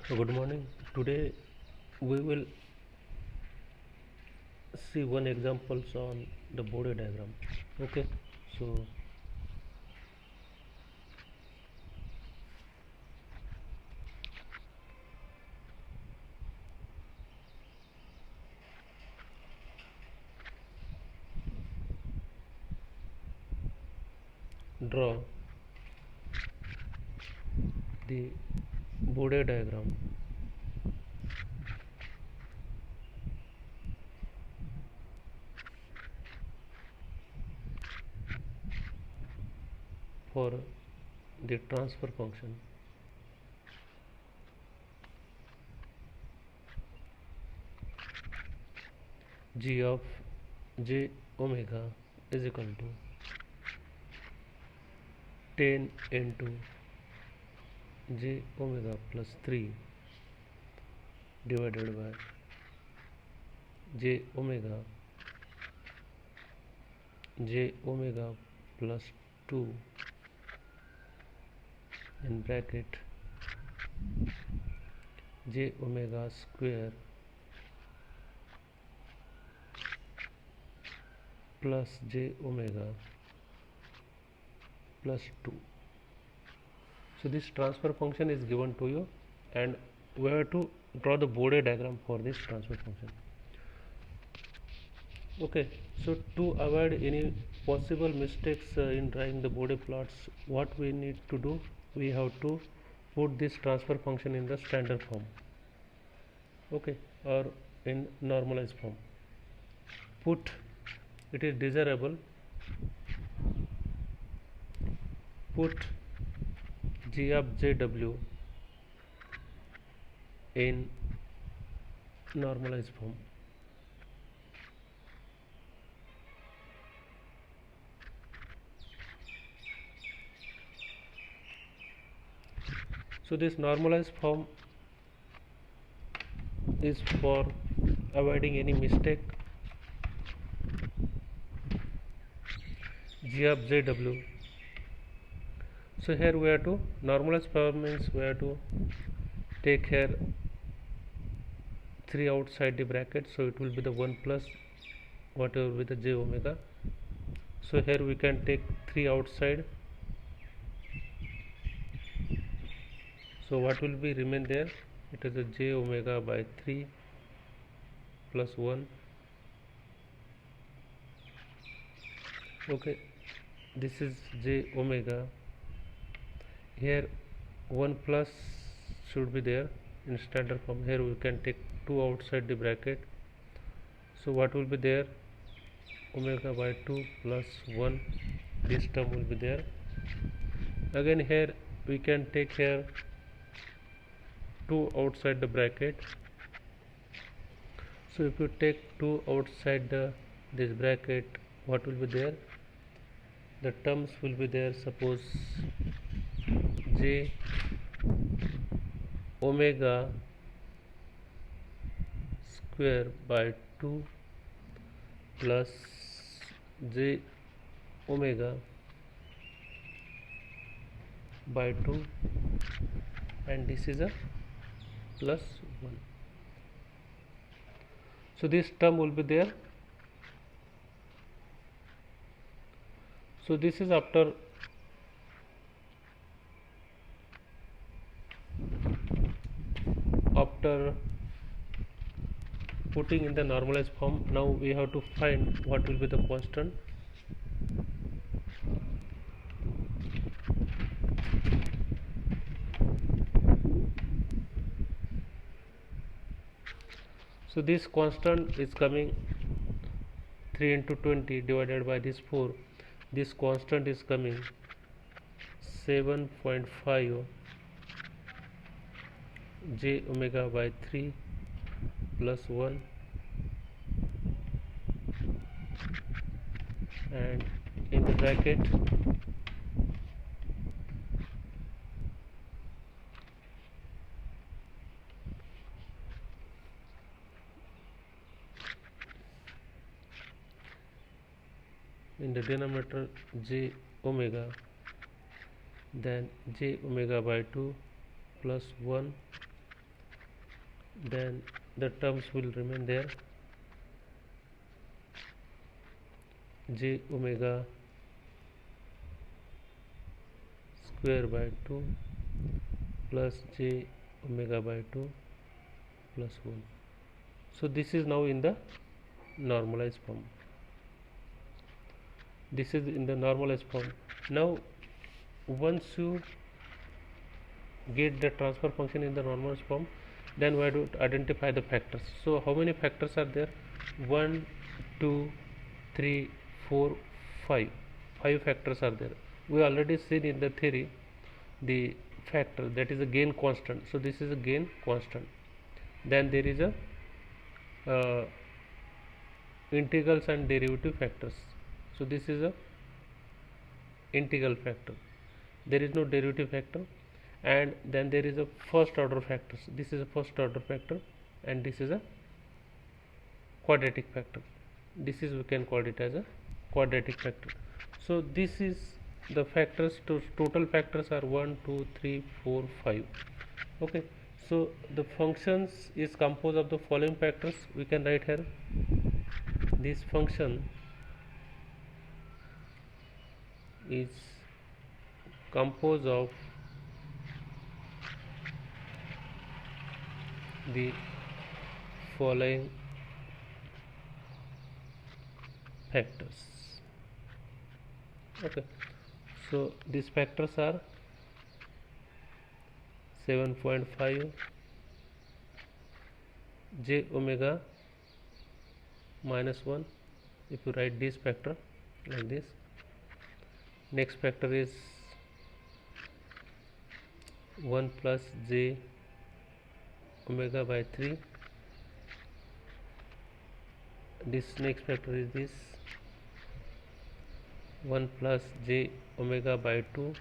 Good morning. Today we will see one examples on the Bode diagram. Okay, so draw the Bode diagram for the transfer function g of j omega is equal to 10 into j omega plus 3 divided by j omega plus 2 in bracket j omega square plus j omega plus 2. So this transfer function is given to you and we have to draw the Bode diagram for this transfer function. Okay, so to avoid any possible mistakes in drawing the Bode plots, what we need to do, we have to put this transfer function in the standard form, okay, or in normalized form. Put it is desirable, put g of jw in normalized form. So this normalized form is for avoiding any mistake. G of jw. So here we have to normalize form means we have to take here 3 outside the bracket, so it will be the 1 plus whatever with the j omega. So here we can take 3 outside. So what will be remain there? It is a j omega by 3 plus 1. Okay, this is j omega. Here 1 plus should be there in standard form. Here we can take 2 outside the bracket. So what will be there? Omega by 2 plus 1. This term will be there. Again here we can take here 2 outside the bracket. So if you take 2 outside this bracket, what will be there? The terms will be there, suppose j omega square by 2 plus j omega by 2, and this is a plus 1. So this term will be there. So this is after putting in the normalized form. Now we have to find what will be the constant. So this constant is coming 3 into 20 divided by this 4. This constant is coming 7.5 j omega by 3 plus 1, and in the bracket in the denominator j omega, then j omega by 2 plus 1 then the terms will remain there, j omega square by 2 plus j omega by 2 plus 1. So this is now in the normalized form. This is in the normalized form. Now once you get the transfer function in the normalized form, then we have to identify the factors. So how many factors are there? 1 2 3 4 5. 5 factors are there. We already seen in the theory the factor, that is a gain constant. So this is a gain constant. Then there is a integrals and derivative factors. So this is a integral factor, there is no derivative factor. And then there is a first order factors. This is a first order factor, and this is a quadratic factor. This is, we can call it as a quadratic factor. So this is the factors. Total factors are 1 2 3 4 5. Okay, so the functions is composed of the following factors. We can write here, this function is composed of the following factors. Okay, so these factors are 7.5, j omega minus 1, if you write this factor like this. Next factor is 1 plus j omega by 3. This next factor is this 1 plus j omega by 2,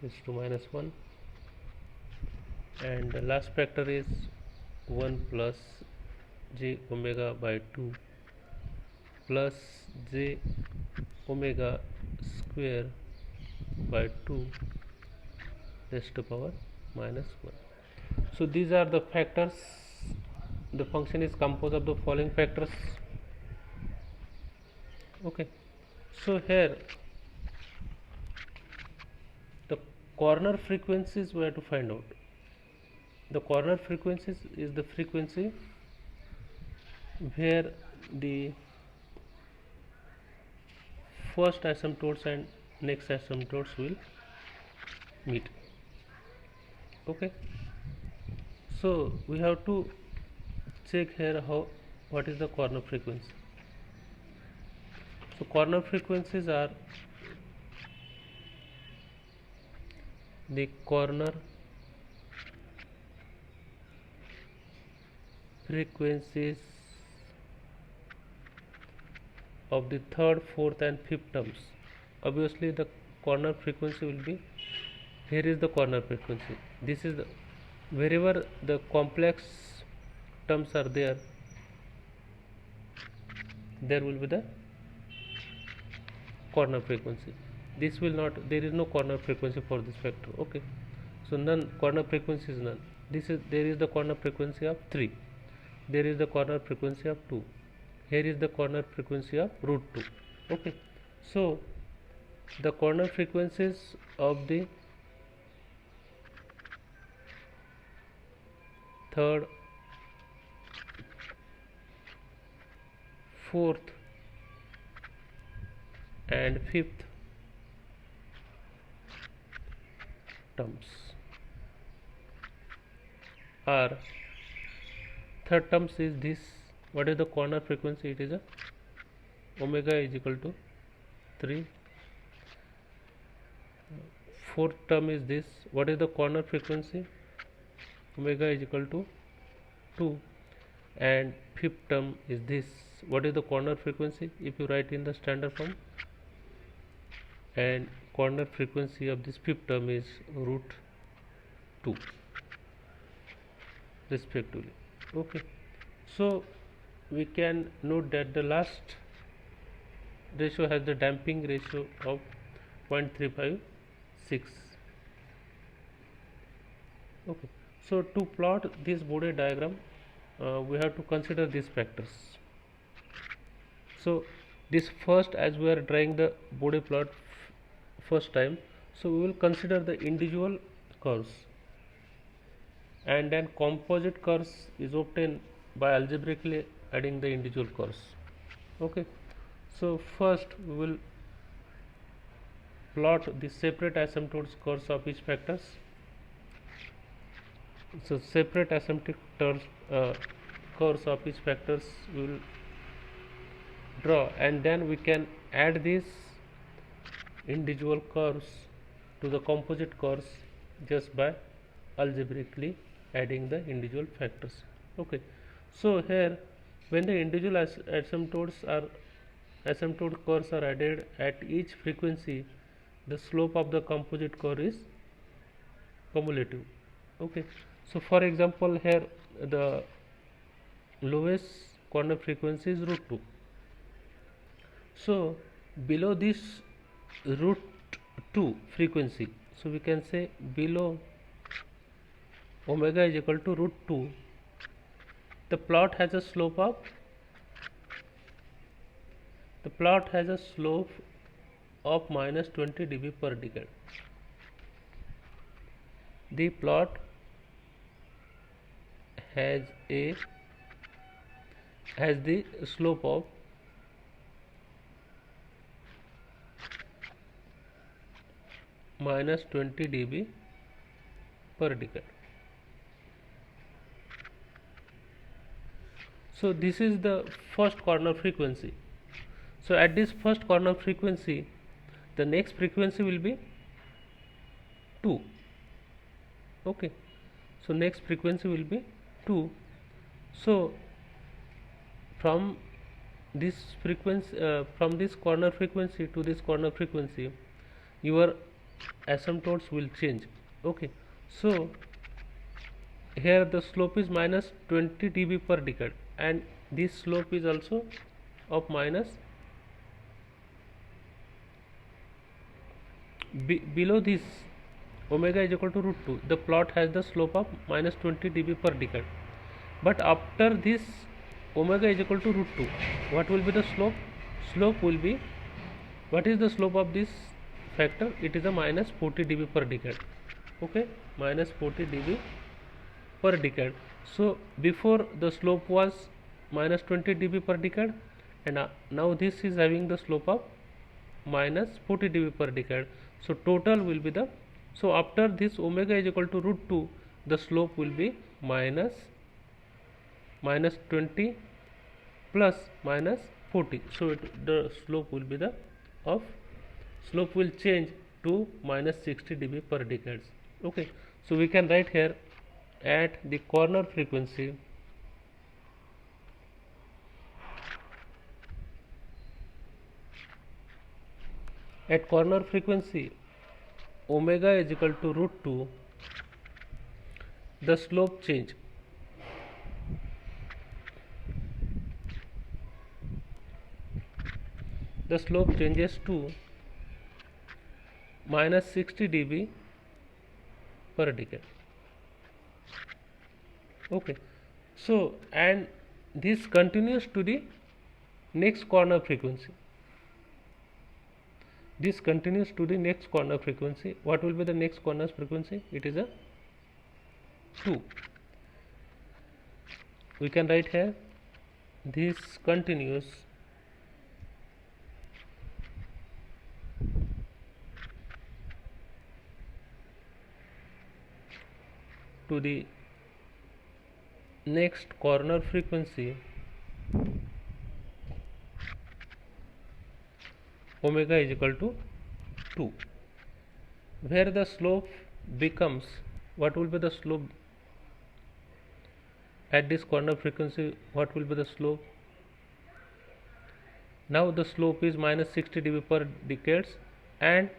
this 2 minus 1. And the last factor is 1 plus j omega by 2 plus j omega square by 2 raised to power minus 1. So these are the factors. The function is composed of the following factors. Okay, so here the corner frequencies we have to find out. The corner frequencies is the frequency where the first asymptotes and next asymptotes will meet. Okay, so we have to check here what is the corner frequency. So corner frequencies are the corner frequencies of the third, fourth and fifth terms. Obviously the corner frequency will be, here is the corner frequency, this is the, wherever the complex terms are there, there will be the corner frequency. This will not, there is no corner frequency for this factor. Okay, so none, corner frequency is none. This is, there is the corner frequency of 3, there is the corner frequency of 2, here is the corner frequency of root 2. Okay, so the corner frequencies of the third, fourth and fifth terms are, third terms is this, what is the corner frequency? It is a omega is equal to 3. Fourth term is this, what is the corner frequency? Omega is equal to 2. And fifth term is this, what is the corner frequency? If you write in the standard form, and corner frequency of this fifth term is root 2 respectively. Okay, so we can note that the last ratio has the damping ratio of 0.356. Okay. So to plot this Bode diagram, we have to consider these factors. So this first, as we are drawing the Bode plot first time, so we will consider the individual curves, and then composite curves is obtained by algebraically adding the individual curves. Okay, so first we will plot the separate asymptotes curves of each factors. So separate asymptotic curves of each factors we will draw, and then we can add these individual curves to the composite curves just by algebraically adding the individual factors. Okay, so here when the individual asymptote curves are added at each frequency, the slope of the composite curve is cumulative. Okay, so for example, here the lowest corner frequency is root 2. So below this root 2 frequency, so we can say below omega is equal to root 2, the plot has a slope of minus 20 dB per decade. The plot has the slope of minus 20 dB per decade. So this is the first corner frequency. So at this first corner frequency, the next frequency will be 2. Okay, so next frequency will be 2. So from this frequency, from this corner frequency to this corner frequency, your asymptotes will change. Okay, so here the slope is minus 20 dB per decade, and this slope is also of minus below this omega is equal to root 2, the plot has the slope of minus 20 dB per decade. But after this omega is equal to root 2, what will be the slope? Slope will be, what is the slope of this factor? It is a minus 40 dB per decade. Okay, minus 40 dB per decade. So before the slope was minus 20 dB per decade, and now this is having the slope of minus 40 dB per decade. So total will be the, so after this omega is equal to root 2, the slope will be minus 20 plus minus 40. So the slope will be the slope will change to minus 60 dB per decade. Okay, so we can write here at the corner frequency, omega is equal to root 2, the slope change changes to minus 60 dB per decade. Okay, so and this continues to the next corner frequency. This continues to the next corner frequency. What will be the next corner frequency? It is a 2. We can write here, this continues to the next corner frequency, omega is equal to 2, where the slope becomes, what will be the slope at this corner frequency? What will be the slope? Now the slope is minus 60 dB per decades, and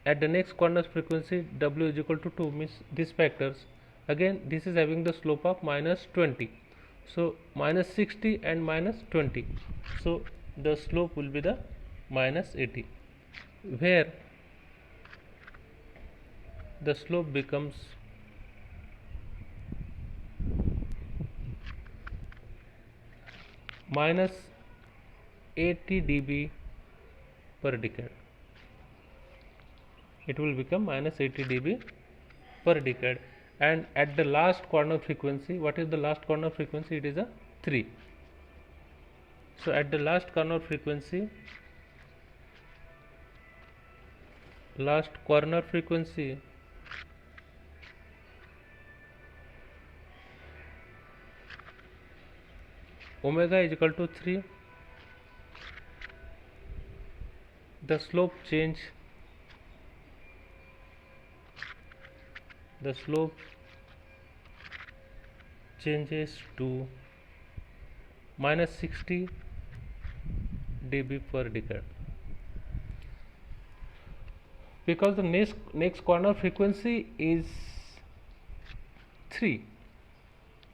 at the next corner frequency w is equal to 2, means these factors, again this is having the slope of minus 20. So minus 60 and minus 20, so the slope will be the minus 80, where the slope becomes minus 80 dB per decade. It will become minus 80 dB per decade. And at the last corner frequency, what is the last corner frequency? It is a 3. So at the last corner frequency, omega is equal to 3. The slope changes to minus 60 dB per decade, because the next corner frequency is 3,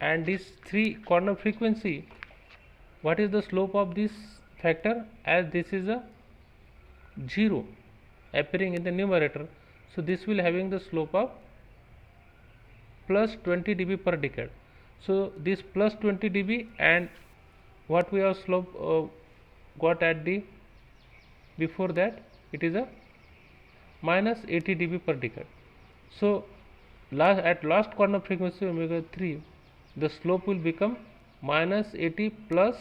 and this 3 corner frequency, what is the slope of this factor? As this is a 0 appearing in the numerator, so this will having the slope of plus 20 dB per decade. So this plus 20 dB and what we have slope got at the before that, it is a minus 80 dB per decade. So at last corner frequency omega 3, the slope will become minus 80 plus